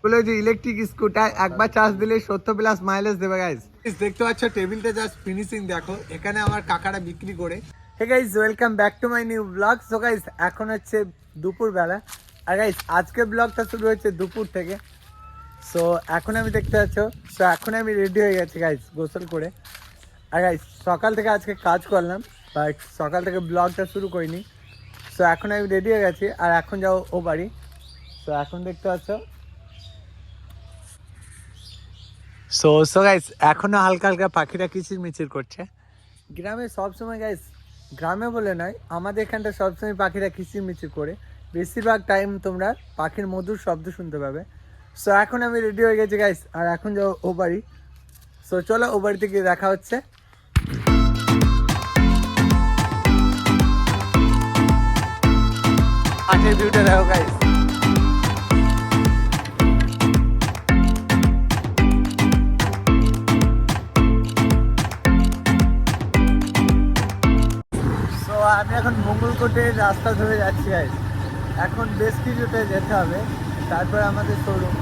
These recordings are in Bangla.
বলে যে ইলেকট্রিক স্কুটার একবার চার্জ দিলে 70+ মাইলেজ দেবে গাইস। দেখতে পাচ্ছ টেবিলটা জাস্ট ফিনিশিং দেখো, এখানে আমার কাকারা বিক্রি করে। Hey guys, welcome back to my new blog. So guys এখন হচ্ছে দুপুর বেলা, আর গাইস আজকে ব্লগটা শুরু হচ্ছে দুপুর থেকে। সো এখন আমি দেখতে পাচ্ছ, সো এখন আমি রেডি হয়ে গেছি গাইস গোসল করে। আর গাইস সকাল থেকে আজকে কাজ করলাম, বাট সকাল থেকে ব্লগটা শুরু করিনি। সো এখন আমি রেডি হয়ে গেছি আর এখন যাও ও বাড়ি। সো এখন দেখতে পাচ্ছ, সো গাইস এখনো হালকা হালকা পাখিরা কিচির মিচির করছে। গ্রামে সবসময় গাইস, গ্রামে বলে নয়, আমাদের এখানটা সবসময় পাখিরা কিচির মিচির করে। বেশিরভাগ টাইম তোমরা পাখির মধুর শব্দ শুনতে পাবে। সো এখন আমি রেডি হয়ে গেছি গাইস, আর এখন যাও ও বাড়ি। সো চলো ও বাড়িতে গিয়ে দেখা হচ্ছে। পাখির ভিউটা দেখো গাইস। আমি এখন মঙ্গলকোটের রাস্তা ধরে যাচ্ছি গাইস। এখন বেশ কিছুতে যেতে হবে, তারপর আমাদের শোরুম।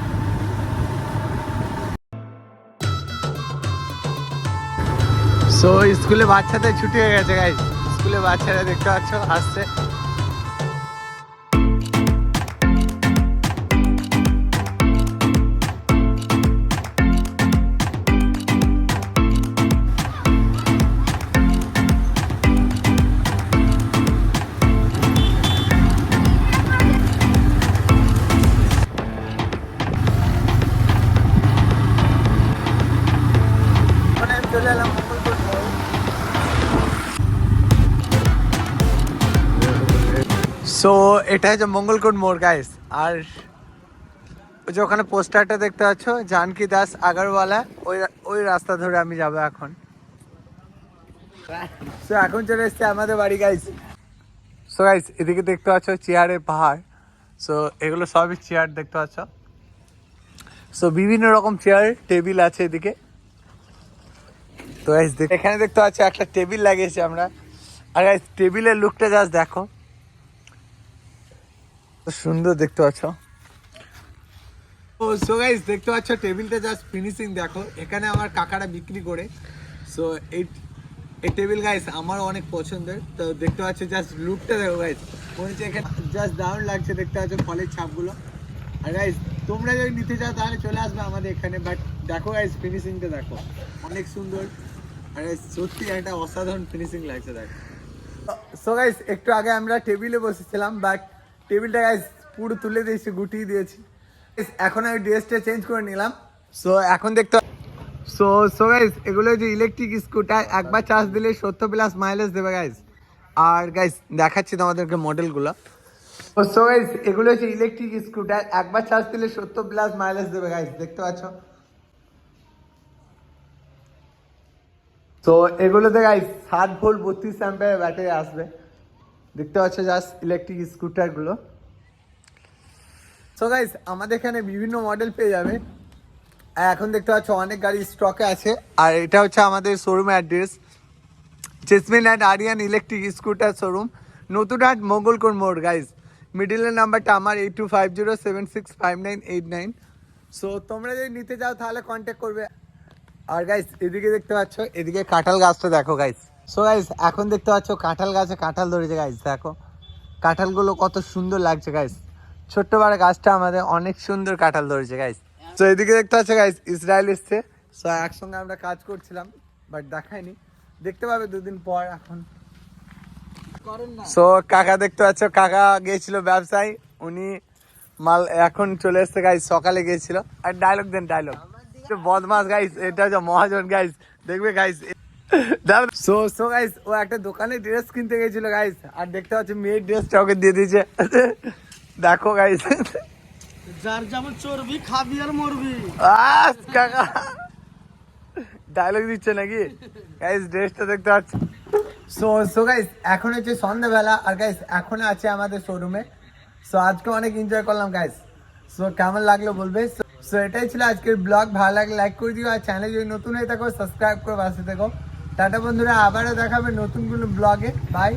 সো স্কুলে বাচ্চাদের ছুটি হয়ে গেছে গাইস, স্কুলে বাচ্চারা দেখতে পাচ্ছ আসছে। চলে এলাম মঙ্গলকোট মোড়। সো এটা হচ্ছে মঙ্গলকোট মোড় গাইস, আর ওই যে ওখানে পোস্টারটা দেখতে পাচ্ছ জানকী দাস আগরওয়ালা, ওই রাস্তা ধরে আমি যাবো এখন। সো এখন চলে এসছে আমাদের বাড়ি গাইস। সো গাইস এদিকে দেখতে পাচ্ছ চেয়ারের পাহাড়। সো এগুলো সবই চেয়ার দেখতে পাচ্ছ। সো বিভিন্ন রকম চেয়ার টেবিল আছে এদিকে। তো গাইস এখানে দেখতে পাচ্ছ একটা টেবিল লাগিয়েছি আমরা, আর গাইস টেবিলের লুকটা জাস্ট দেখো, সুন্দর দেখতে পাচ্ছ। সো গাইস দেখতে পাচ্ছ টেবিলটা জাস্ট ফিনিশিং দেখো, এখানে আমার কাকারা বিক্রি করে। সো এই টেবিল গাইস আমার অনেক পছন্দের। তো দেখতে পাচ্ছ জাস্ট লুকটা দেখো গাইস, মনে হচ্ছে এখানে জাস্ট দারুণ লাগছে। দেখতে পাচ্ছ ফলের ছাপগুলো। আর গাইস তোমরা যদি নিতে চাও তাহলে চলে আসবে আমাদের এখানে। বাট দেখো গাইস ফিনিশিংটা দেখো, অনেক সুন্দর। আর সত্যি একটা অসাধারণ ফিনিশিং লাগছে দেখো। সো গাইস একটু আগে আমরা টেবিলে বসেছিলাম, বাট টেবিলটা গাইস পুরো তুলে দিয়েছি, গুটিয়ে দিয়েছি। এখন আমি ড্রেসটা চেঞ্জ করে নিলাম। সো এখন দেখতে সো গাইস এগুলো যে ইলেকট্রিক স্কুটার একবার চার্জ দিলে 70+ মাইলেজ দেবে গাইস। আর গাইস দেখাচ্ছি তোমাদেরকে মডেলগুলো। সো গাইস এগুলো হচ্ছে ইলেকট্রিক স্কুটার, একবার চার্জ দিলে 70+ মাইলেজ দেবে গাইস, দেখতে পাচ্ছ। তো এগুলোতে গাইস 7 ভোল্ট 32 অ্যাম্পিয়ার ব্যাটারি আসবে, দেখতে পাচ্ছ জাস্ট ইলেকট্রিক স্কুটারগুলো। সো গাইস আমাদের এখানে বিভিন্ন মডেল পেয়ে যাবে। এখন দেখতে পাচ্ছ অনেক গাড়ি স্টকে আছে। আর এটা হচ্ছে আমাদের শোরুমের address, Jasmine and Ariyan electric scooter showroom, নতুন হাট মঙ্গলকোট মোড় গাইস। মিডিলের নাম্বারটা আমার 8250765989। সো তোমরা যদি নিতে চাও তাহলে কন্ট্যাক্ট করবে। আর গাইস এদিকে দেখতে পাচ্ছ, এদিকে কাঁঠাল গাছটা দেখো গাইস। সো গাইস এখন দেখতে পাচ্ছ কাঁঠাল গাছে কাঁঠাল ধরেছে গাইস, দেখো কাঁঠালগুলো কত সুন্দর লাগছে গাইস। ছোট্ট বড় গাছটা আমাদের অনেক সুন্দর কাঁঠাল ধরেছে গাইস। তো এদিকে দেখতে পাচ্ছ গাইস ইসরায়েল এসছে। সো একসঙ্গে আমরা কাজ করছিলাম, বাট দেখায়নি, দেখতে পাবে দুদিন পর। এখন সো কাকা দেখতে পাচ্ছ, কাকা গিয়েছিল ব্যবসায়, উনি মাল এখন চলে এসছে গাইস, সকালে গিয়েছিল। আর ডায়লগ দেন, ডায়লগ। বদমাস গাইস, এটা হচ্ছে মহাজন গাইস, দেখবে গাইস। সো গাইস ও একটা দোকানে ড্রেস কিনতে গেছিল গাইস, আর দেখতে পাচ্ছ মেয়ের ড্রেসটা ওকে দিয়ে দিয়েছে। দেখো গাইস, যার যেমন চর্বি খাবি আর মরবি। কাকা ডায়লগ দিচ্ছে নাকি গাইস, ড্রেসটা দেখতে পাচ্ছ। সো গাইস এখন হচ্ছে সন্ধ্যাবেলা, আর গাইস এখন আছে আমাদের শোরুমে। সো আজকে অনেক এনজয় করলাম গাইস। সো কেমন লাগলো বলবে। সো এটাই ছিল আজকের ব্লগ, ভালো লাগলে লাইক করে দিও, আর চ্যানেলে যদি নতুন হয়ে থাকো সাবস্ক্রাইব করে পাশে থেকো। টাটা বন্ধুরা, আবারও দেখাবে নতুন কোনো ব্লগে। বাই।